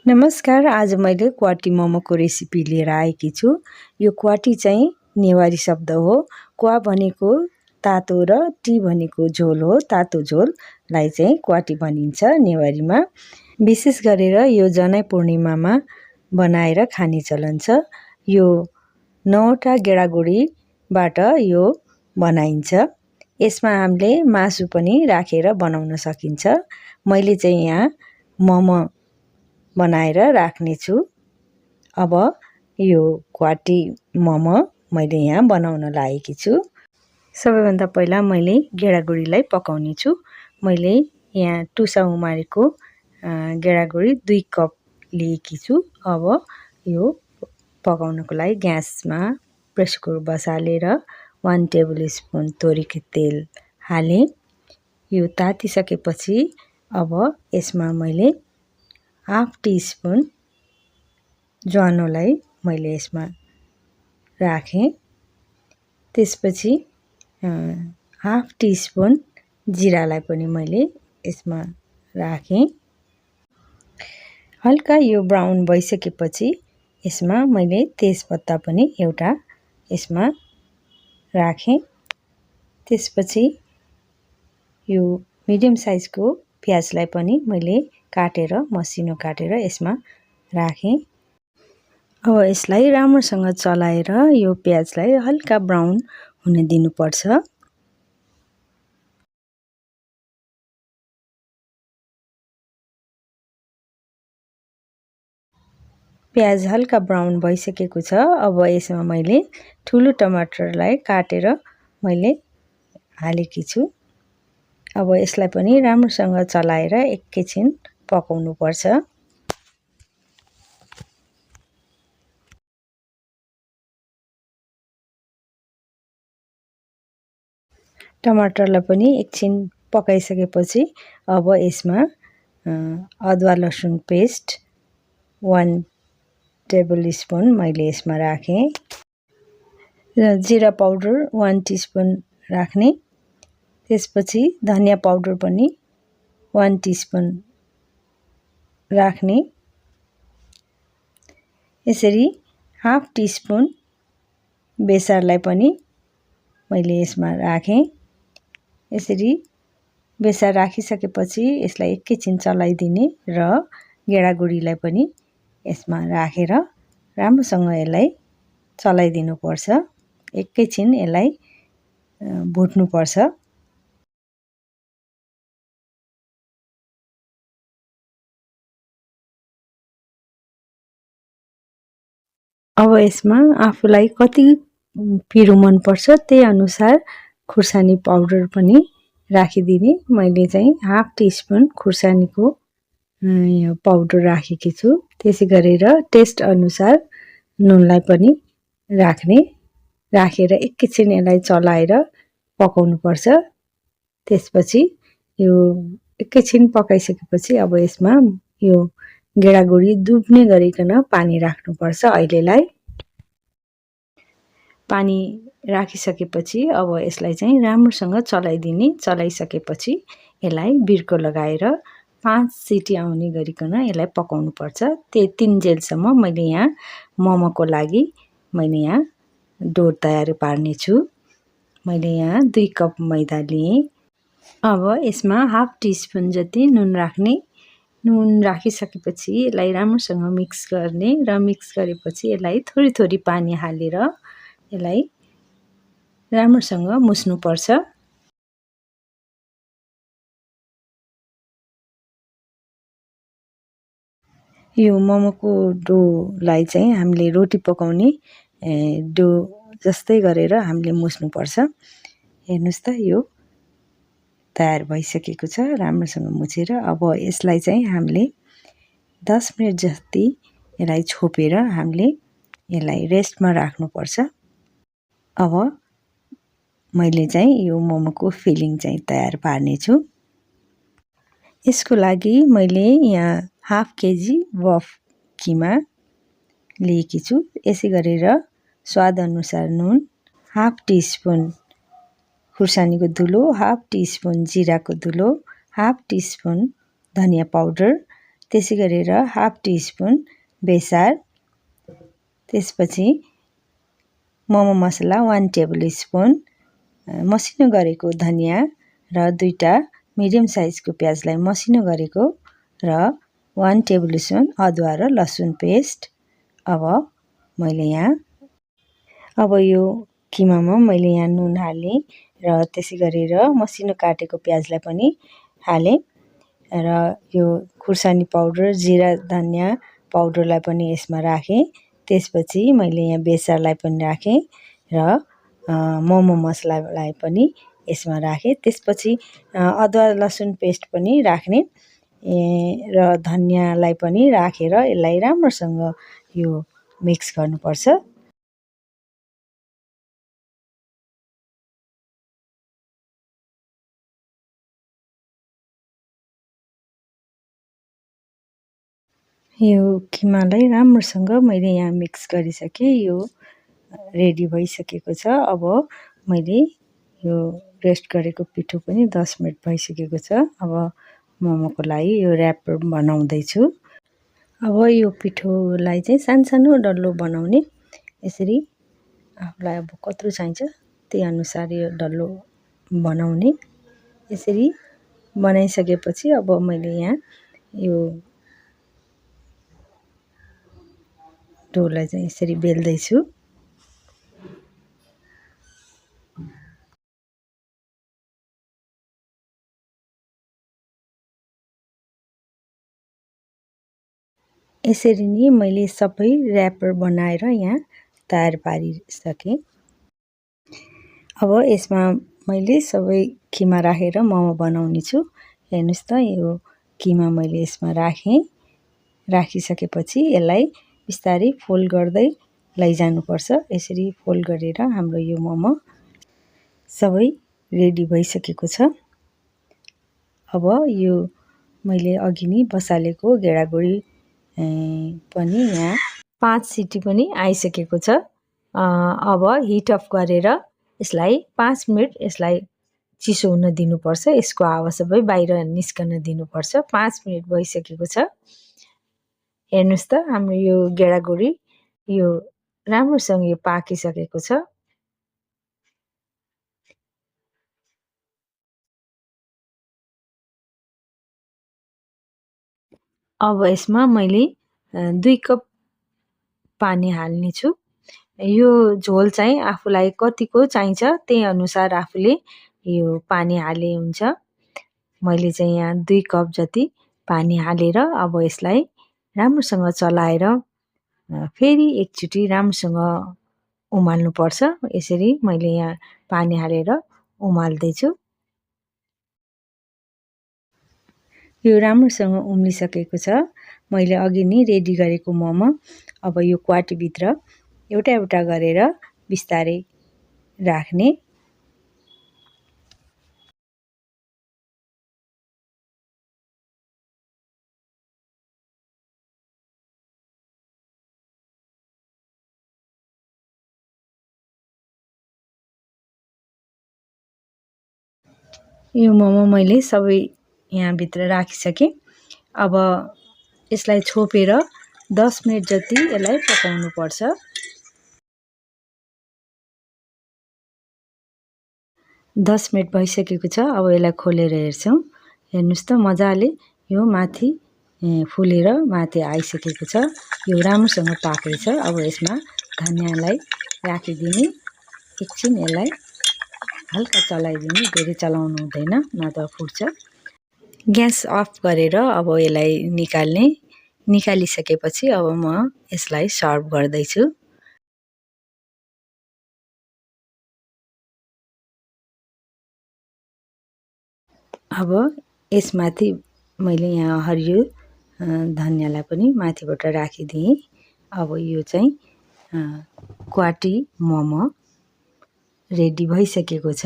नमस्कार, आज मैले क्वाटी मोमोको रेसिपी लिएर आएकी छु। यो क्वाटी चाहिँ नेवारी शब्द हो। क्वा भनेको तातो र टी भनेको झोल हो। तातो झोललाई चाहिँ क्वाटी भनिन्छ नेवारीमा। विशेष गरेर यो जनै पूर्णिमामा बनाएर खाने चलन छ। यो 9वटा गेडागुडीबाट यो बनाइन्छ। यसमा हामीले मासु पनि राखेर बनाउन सकिन्छ। मैले चाहिँ यहाँ मोमो बनाएर राख्नेछु। अब यो क्वाटी मोमो मैले यहाँ बनाउन लागेकी छु। सबैभन्दा पहिला मैले गेडागुडीलाई पकाउने छु। मैले यहाँ टुसा उमारेको गेडागुडी 2 कप लिएकी छु। अब यो पकाउनको लागि ग्यासमा प्रेसर कुकर बसालेर 1 टेबल स्पुन तोरीको तेल हालेँ। यो तातिसकेपछि अब यसमा मैले हाफ टी स्पुन ज्वानोलाई मैले यसमा राखेँ। त्यसपछि हाफ टी स्पुन जिरालाई पनि मैले यसमा राखेँ। हल्का यो ब्राउन भइसकेपछि यसमा मैले तेजपत्ता पनि एउटा यसमा राखेँ। त्यसपछि यो मिडियम साइजको प्याजलाई पनि मैले काटेर मसिनो काटेर यसमा राखेँ। अब यसलाई राम्रोसँग चलाएर यो प्याजलाई हल्का ब्राउन हुन दिनुपर्छ। प्याज हल्का ब्राउन भइसकेको छ। अब यसमा मैले ठुलो टमाटरलाई काटेर मैले हालेकी छु। अब यसलाई पनि राम्रोसँग चलाएर एकैछिन पकाउनु पर्छ। टमाटरलाई पनि एकछिन पकाइसकेपछि अब यसमा अदुवा लसुन पेस्ट 1 टेबल स्पुन मैले यसमा राखेँ। जिरा पाउडर 1 टिस्पुन राख्ने। त्यसपछि धनिया पाउडर पनि 1 टिस्पुन राख्ने। यसरी हाफ टिस्पुन बेसारलाई पनि मैले यसमा राखेँ। यसरी बेसार राखिसकेपछि यसलाई एकैछिन चलाइदिने र गेडागुडीलाई पनि यसमा राखेर राम्रोसँग यसलाई चलाइदिनुपर्छ। एकैछिन यसलाई भुट्नुपर्छ। अब यसमा आफूलाई कति पिरो मनपर्छ त्यही अनुसार खुर्सानी पाउडर पनि राखिदिने। मैले चाहिँ हाफ टिस्पुन खुर्सानीको यो पाउडर राखेकी छु। त्यसै गरेर टेस्ट अनुसार नुनलाई पनि राखेर एकैछिन यसलाई चलाएर पकाउनुपर्छ। त्यसपछि यो एकैछिन पकाइसकेपछि अब यसमा यो गेडागुडी डुब्ने गरिकन पानी राख्नुपर्छ। अहिलेलाई पानी राखिसकेपछि अब यसलाई चाहिँ राम्रोसँग चलाइदिने। चलाइसकेपछि यसलाई बिर्को लगाएर 5 सिटी आउने गरिकन यसलाई पकाउनुपर्छ। त्यतिन्जेलसम्म मैले यहाँ मोमोको लागि मैले यहाँ डो तयार पार्नेछु। मैले यहाँ 2 कप मैदा लिएँ। अब यसमा हाफ टिस्पुन जति नुन राख्ने। नुन राखिसकेपछि यसलाई राम्रोसँग मिक्स गर्ने र मिक्स गरेपछि यसलाई थोरै थोरै पानी हालेर यसलाई राम्रोसँग मुस्नुपर्छ। यो मोमोको डोलाई चाहिँ हामीले रोटी पकाउने डो जस्तै गरेर हामीले मुस्नुपर्छ। हेर्नुहोस् त यो तयार भइसकेको छ राम्रोसँग मुछेर। अब यसलाई चाहिँ हामीले 10 मिनट जति यसलाई छोपेर हामीले यसलाई रेस्टमा राख्नुपर्छ। अब मैले चाहिँ यो मोमोको फिलिङ चाहिँ तयार पार्नेछु। यसको लागि मैले यहाँ हाफ केजी बफ किमा लिएकी छु। यसै गरेर स्वाद अनुसार नुन, हाफ टिस्पुन खुर्सानीको धुलो, हाफ टिस्पुन जिराको धुलो, हाफ टिस्पुन धनिया पाउडर, त्यसै गरेर हाफ टिस्पुन बेसार, त्यसपछि मोमो मसला 1 टेबल स्पुन, मसिनो गरेको धनियाँ र 2टा मिडियम साइजको प्याजलाई मसिनो गरेको र 1 टेबल स्पुन अदुवा र लसुन पेस्ट। अब यो किमामा मैले यहाँ नुन हालेँ र त्यसै गरेर मसिनो काटेको प्याजलाई पनि हालेँ र यो खुर्सानी पाउडर, जिरा धनियाँ पाउडरलाई पनि यसमा राखेँ। त्यसपछि मैले यहाँ बेसारलाई पनि राखेँ र मोमो मसलालाई पनि यसमा राखेँ। त्यसपछि अदुवा लसुन पेस्ट पनि राख्ने र धनियाँलाई पनि राखेर यसलाई राम्रोसँग यो मिक्स गर्नुपर्छ। यो किमालाई राम्रोसँग मैले यहाँ मिक्स गरिसकेँ। यो रेडी भइसकेको छ। अब मैले यो रेस्ट गरेको पिठो पनि 10 मिनट भइसकेको छ। अब मोमोको लागि यो र्यापर बनाउँदैछु। अब यो पिठोलाई चाहिँ सानो डल्लो बनाउने। यसरी आफूलाई अब कत्रो चाहिन्छ त्यही अनुसार यो डल्लो बनाउने। यसरी बनाइसकेपछि अब मैले यहाँ यो डोलाई चाहिँ यसरी बेल्दैछु। यसरी नै मैले सबै र्यापर बनाएर यहाँ तयार पारिसकेँ। अब यसमा मैले सबै किमा राखेर मोमो बनाउने छु। हेर्नुहोस् त यो किमा मैले यसमा राखिसकेपछि यसलाई बिस्तारै फोल्ड गर्दै लैजानुपर्छ। यसरी फोल्ड गरेर हाम्रो यो मोमो सबै रेडी भइसकेको छ। अब यो मैले अघि नै बसालेको गेडागुडी पनि यहाँ 5 सिटी पनि आइसकेको छ। अब हिट अफ गरेर यसलाई 5 मिनट यसलाई चिसो हुन दिनुपर्छ। यसको हावा सबै बाहिर निस्कन दिनुपर्छ। 5 मिनट भइसकेको छ। हेर्नुहोस् त हाम्रो यो गेडागुडी यो राम्रोसँग यो पाकिसकेको छ। अब यसमा मैले 2 कप पानी हाल्ने छु। यो झोल चाहिँ आफूलाई कतिको चाहिन्छ त्यही अनुसार आफूले यो पानी हाले हुन्छ। मैले चाहिँ यहाँ 2 कप जति पानी हालेर अब यसलाई राम्रोसँग चलाएर फेरि एकचोटि राम्रोसँग उमाल्नुपर्छ। यसरी मैले यहाँ पानी हालेर उमाल्दैछु। यो राम्रोसँग उम्लिसकेको छ। मैले अघि नै रेडी गरेको मोमो अब यो क्वाटीभित्र एउटा गरेर बिस्तारै राख्ने। यो मोमो मैले सबै यहाँभित्र राखिसकेँ। अब यसलाई छोपेर 10 मिनट जति यसलाई पकाउनुपर्छ। दस मिनट भइसकेको छ। अब यसलाई खोलेर हेर्छौँ। हेर्नुहोस् त मजाले यो माथि फुलेर माथि आइसकेको छ। यो राम्रोसँग पाकेको छ। अब यसमा धनियाँलाई राखिदिने। एकछिन यसलाई हल्का चलाइदिने, धेरै चलाउनु हुँदैन नत्र फुट्छ। ग्यास अफ गरेर अब यसलाई निकालिसकेपछि अब म यसलाई सर्भ गर्दैछु। अब यसमाथि मैले यहाँ हरियो धनियाँलाई पनि माथिबाट राखिदिएँ। अब यो चाहिँ क्वाटी मोमो रेडी भइसकेको छ।